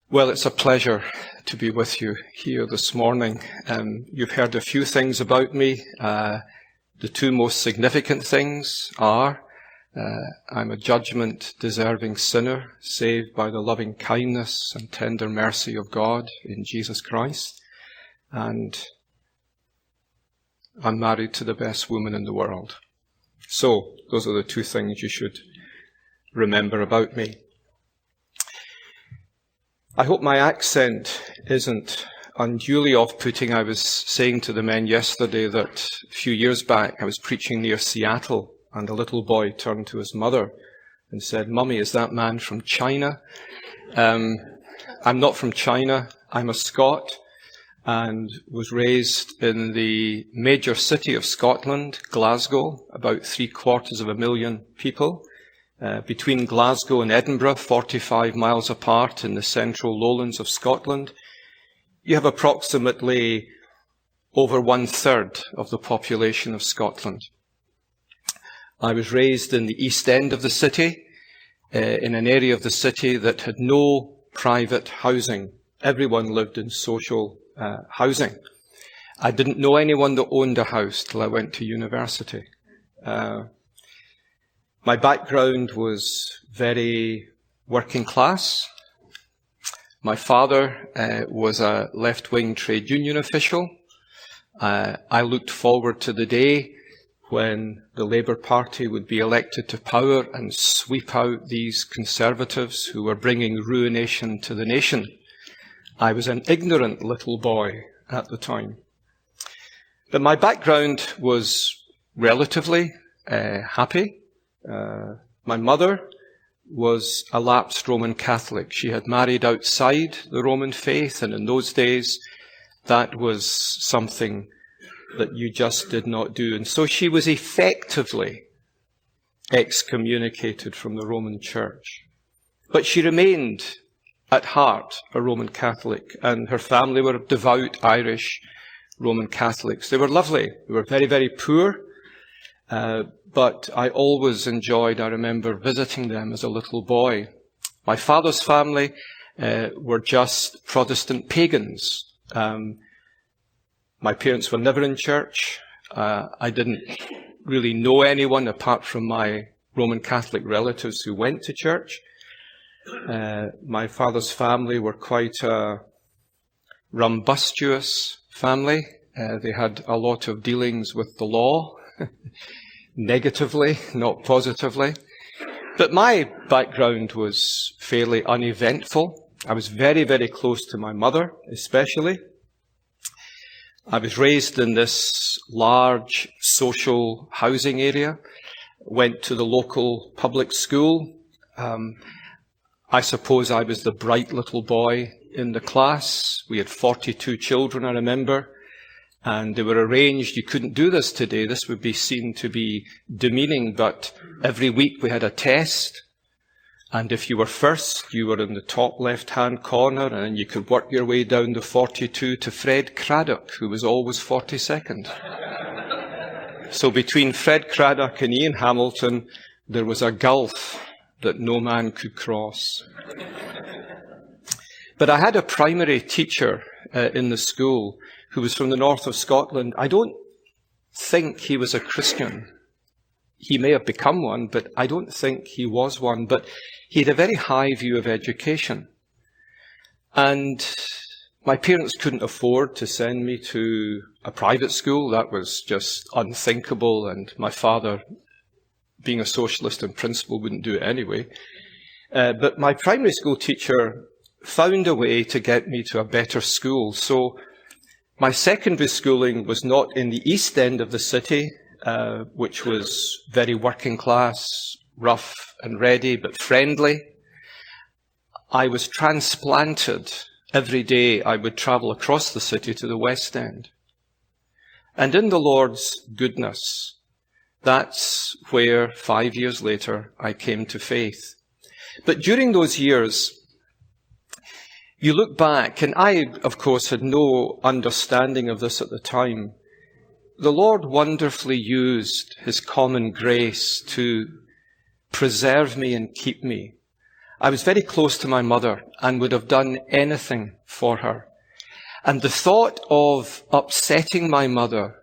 Well, it's a pleasure to be with you here this morning. You've heard a few things about me. The two most significant things are I'm a judgment-deserving sinner, saved by the loving kindness and tender mercy of God in Jesus Christ. And I'm married to the best woman in the world. So, those are the two things you should remember about me. I hope my accent isn't unduly off-putting. I was saying to the men yesterday that a few years back I was preaching near Seattle, and a little boy turned to his mother and said, "Mummy, is that man from China?" I'm not from China. I'm a Scot and was raised in the major city of Scotland, Glasgow, about 750,000 people. Between Glasgow and Edinburgh, 45 miles apart in the central lowlands of Scotland, you have approximately over 1/3 of the population of Scotland. I was raised in the east end of the city, in an area of the city that had no private housing. Everyone lived in social housing. I didn't know anyone that owned a house till I went to university. My background was very working class. My father was a left-wing trade union official. I looked forward to the day when the Labour Party would be elected to power and sweep out these conservatives who were bringing ruination to the nation. I was an ignorant little boy at the time. But my background was relatively happy. My mother was a lapsed Roman Catholic. She had married outside the Roman faith, and in those days, that was something that you just did not do. And so she was effectively excommunicated from the Roman Church. But she remained at heart a Roman Catholic, and her family were devout Irish Roman Catholics. They were lovely. They were very, very poor. But I always enjoyed, I remember visiting them as a little boy. My father's family were just Protestant pagans. My parents were never in church. I didn't really know anyone apart from my Roman Catholic relatives who went to church. My father's family were quite a rumbustious family. They had a lot of dealings with the law. Negatively, not positively. But my background was fairly uneventful. I was very, very close to my mother, especially. I was raised in this large social housing area, went to the local public school. I suppose I was the bright little boy in the class. We had 42 children, I remember. And they were arranged, you couldn't do this today, this would be seen to be demeaning, but every week we had a test, and if you were first, you were in the top left-hand corner, and then you could work your way down the 42 to Fred Craddock, who was always 42nd. So between Fred Craddock and Ian Hamilton, there was a gulf that no man could cross. But I had a primary teacher in the school who was from the north of Scotland. I don't think he was a Christian. He may have become one, but I don't think he was one. But he had a very high view of education. And my parents couldn't afford to send me to a private school. That was just unthinkable. And my father, being a socialist in principle, wouldn't do it anyway. But my primary school teacher found a way to get me to a better school. So my secondary schooling was not in the east end of the city, which was very working class, rough and ready, but friendly. I was transplanted. Every day I would travel across the city to the west end. And in the Lord's goodness, that's where 5 years later I came to faith. But during those years, you look back, and I, of course, had no understanding of this at the time. The Lord wonderfully used his common grace to preserve me and keep me. I was very close to my mother and would have done anything for her. And the thought of upsetting my mother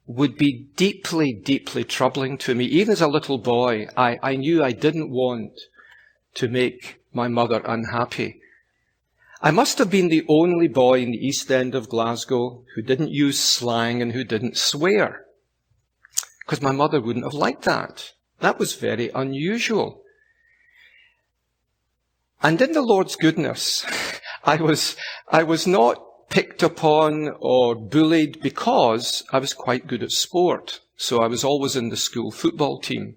would be deeply, deeply troubling to me. Even as a little boy, I knew I didn't want to make my mother unhappy. I must have been the only boy in the East End of Glasgow who didn't use slang and who didn't swear, because my mother wouldn't have liked that. That was very unusual. And in the Lord's goodness, I was not picked upon or bullied because I was quite good at sport. So I was always in the school football team.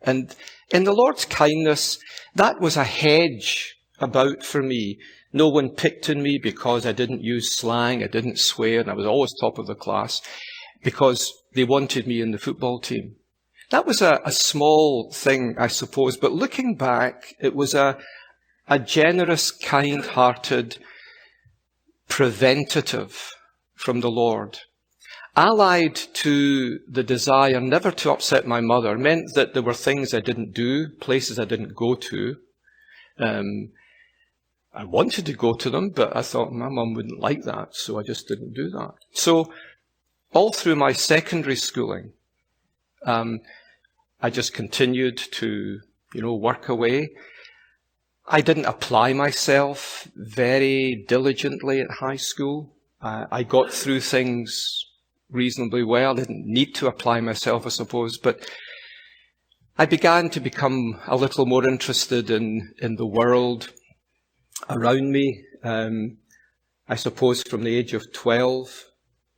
And in the Lord's kindness, that was a hedge about for me. No one picked on me because I didn't use slang, I didn't swear, and I was always top of the class because they wanted me in the football team. That was a small thing, I suppose, but looking back, it was a generous, kind-hearted preventative from the Lord. Allied to the desire never to upset my mother meant that there were things I didn't do, places I didn't go to. I wanted to go to them, but I thought my mum wouldn't like that, so I just didn't do that. So all through my secondary schooling, I just continued to, work away. I didn't apply myself very diligently at high school. I got through things reasonably well. I didn't need to apply myself, I suppose, but I began to become a little more interested in the world around me. I suppose from the age of 12,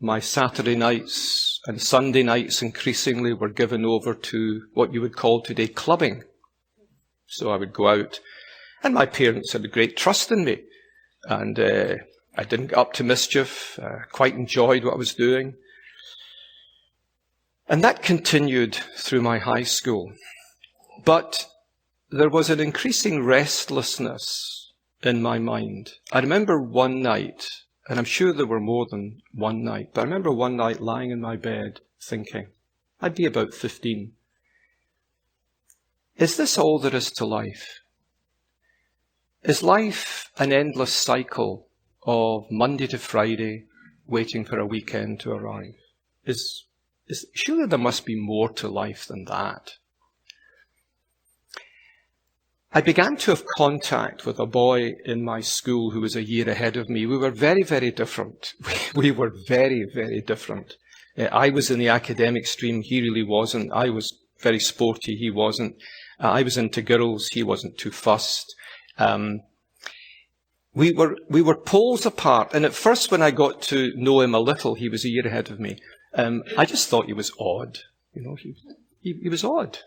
my Saturday nights and Sunday nights increasingly were given over to what you would call today clubbing. So I would go out, and my parents had a great trust in me, and I didn't get up to mischief, quite enjoyed what I was doing. And that continued through my high school. But there was an increasing restlessness in my mind. I remember one night, and I'm sure there were more than one night, but I remember one night lying in my bed thinking, I'd be about 15. Is this all there is to life? Is life an endless cycle of Monday to Friday, waiting for a weekend to arrive? Surely there must be more to life than that. I began to have contact with a boy in my school who was a year ahead of me. We were very, very different. We were very, very different. I was in the academic stream. He really wasn't. I was very sporty. He wasn't. I was into girls. He wasn't too fussed. We were poles apart. And at first, when I got to know him a little, he was a year ahead of me. I just thought he was odd. He was odd.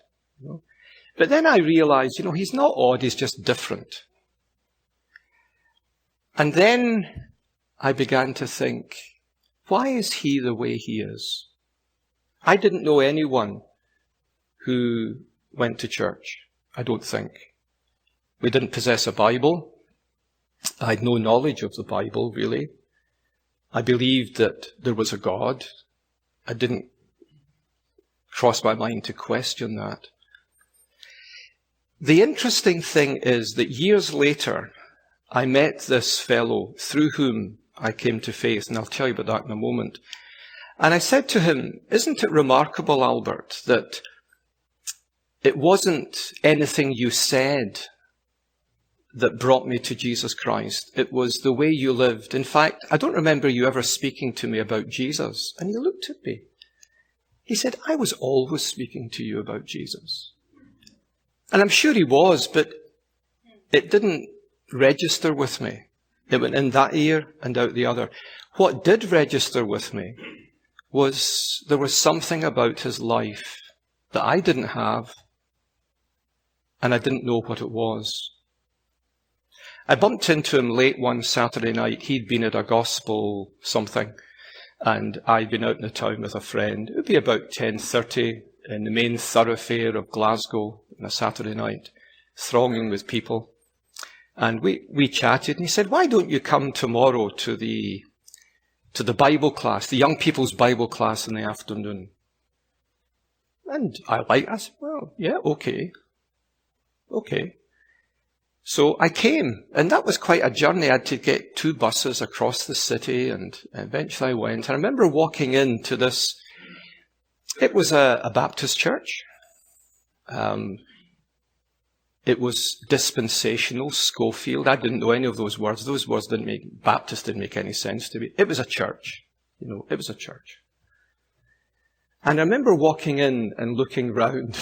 But then I realized, he's not odd, he's just different. And then I began to think, why is he the way he is? I didn't know anyone who went to church, I don't think. We didn't possess a Bible. I had no knowledge of the Bible, really. I believed that there was a God. I didn't cross my mind to question that. The interesting thing is that years later, I met this fellow through whom I came to faith, and I'll tell you about that in a moment. And I said to him, isn't it remarkable, Albert, that it wasn't anything you said that brought me to Jesus Christ. It was the way you lived. In fact, I don't remember you ever speaking to me about Jesus. And he looked at me. He said, I was always speaking to you about Jesus. And I'm sure he was, but it didn't register with me. It went in that ear and out the other. What did register with me was there was something about his life that I didn't have, and I didn't know what it was. I bumped into him late one Saturday night. He'd been at a gospel something, and I'd been out in the town with a friend. It would be about 10:30 in the main thoroughfare of Glasgow on a Saturday night, thronging with people. And we chatted, and he said, why don't you come tomorrow to the Bible class, the young people's Bible class in the afternoon? And I said, well, yeah, okay. So I came, and that was quite a journey. I had to get 2 buses across the city, and eventually I went. And I remember walking into this. It was a Baptist church. It was dispensational, Schofield. I didn't know any of those words. Those words Baptist didn't make any sense to me. It was a church. It was a church. And I remember walking in and looking round.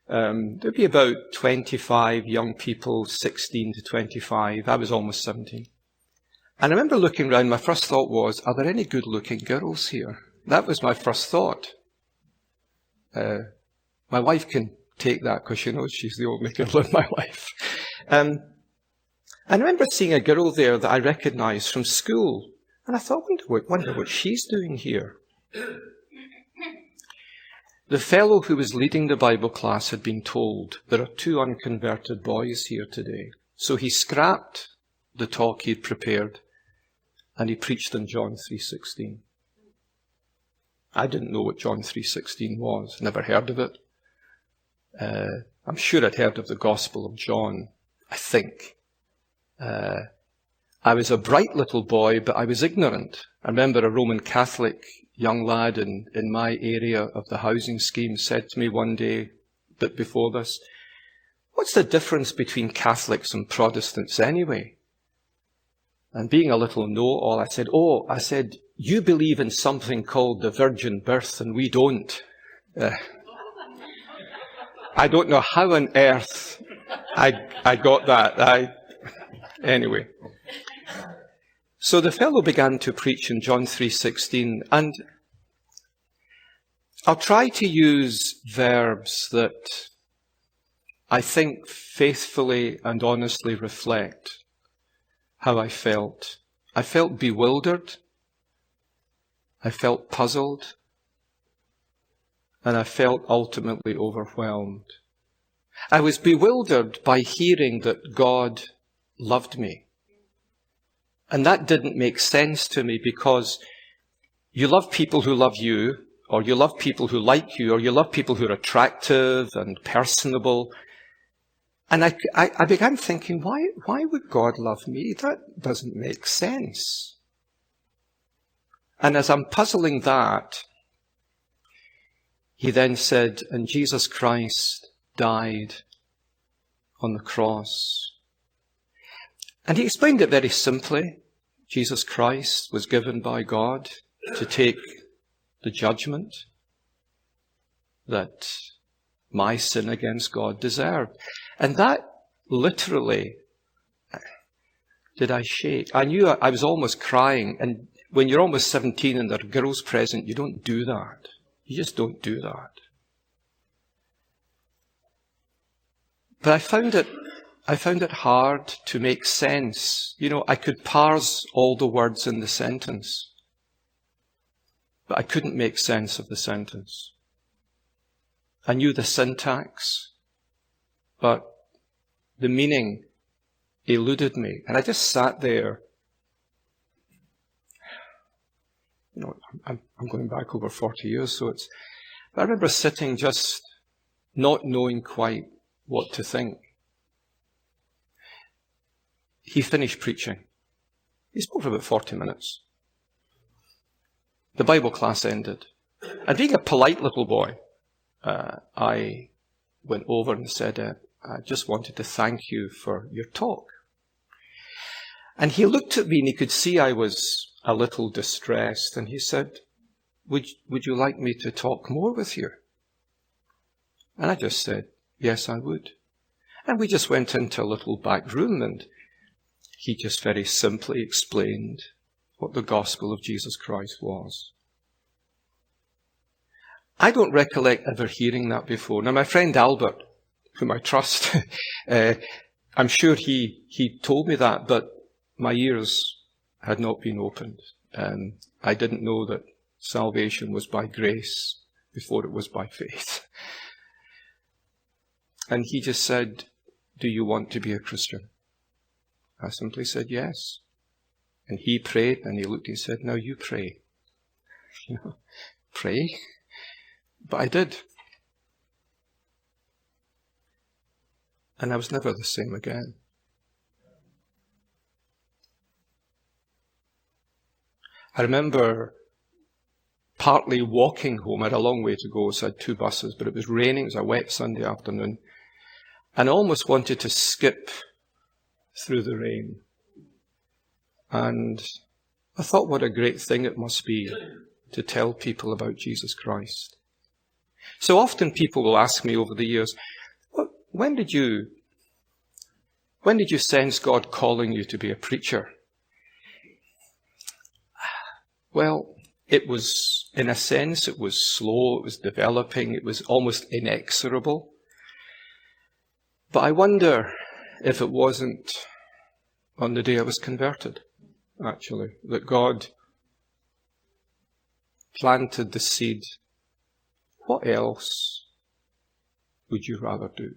There'd be about 25 young people, 16 to 25. I was almost 17. And I remember looking round. My first thought was, are there any good-looking girls here? That was my first thought. My wife can take that because she knows she's the only girl in my life. And I remember seeing a girl there that I recognized from school. And I thought, wonder what she's doing here. The fellow who was leading the Bible class had been told, there are 2 unconverted boys here today. So he scrapped the talk he'd prepared and he preached on John 3:16. I didn't know what John 3:16 was, never heard of it. I'm sure I'd heard of the Gospel of John, I think. I was a bright little boy, but I was ignorant. I remember a Roman Catholic young lad in my area of the housing scheme said to me one day, a bit before this, what's the difference between Catholics and Protestants anyway? And being a little know-all, I said, you believe in something called the virgin birth and we don't. I don't know how on earth I got that. Anyway. So the fellow began to preach in John 3:16, and I'll try to use verbs that I think faithfully and honestly reflect how I felt. I felt bewildered. I felt puzzled. And I felt ultimately overwhelmed. I was bewildered by hearing that God loved me. And that didn't make sense to me because you love people who love you, or you love people who like you, or you love people who are attractive and personable. And I began thinking, why would God love me? That doesn't make sense. And as I'm puzzling that, he then said, and Jesus Christ died on the cross. And he explained it very simply. Jesus Christ was given by God to take the judgment that my sin against God deserved. And that literally, did I shake? I knew I was almost crying. And when you're almost 17 and there are girls present, you don't do that. You just don't do that. But I found it hard to make sense. I could parse all the words in the sentence, but I couldn't make sense of the sentence. I knew the syntax, but the meaning eluded me. And I just sat there. I'm going back over 40 years, but I remember sitting just not knowing quite what to think. He finished preaching. He spoke for about 40 minutes. The Bible class ended. And being a polite little boy, I went over and said, I just wanted to thank you for your talk. And he looked at me and he could see I was a little distressed. And he said, would you like me to talk more with you? And I just said, yes, I would. And we just went into a little back room and he just very simply explained what the gospel of Jesus Christ was. I don't recollect ever hearing that before. Now, my friend Albert, whom I trust, I'm sure he told me that, but my ears had not been opened. I didn't know that salvation was by grace before it was by faith. And he just said, do you want to be a Christian? I simply said yes. And he prayed and he looked and said, now you pray. Pray? But I did. And I was never the same again. I remember partly walking home. I had a long way to go, so I had 2 buses, but it was raining. It was a wet Sunday afternoon. And I almost wanted to skip through the rain. And I thought what a great thing it must be to tell people about Jesus Christ. So often people will ask me over the years, when did you sense God calling you to be a preacher? Well, it was, in a sense, it was slow, it was developing, it was almost inexorable. But I wonder if it wasn't on the day I was converted, actually, that God planted the seed. What else would you rather do?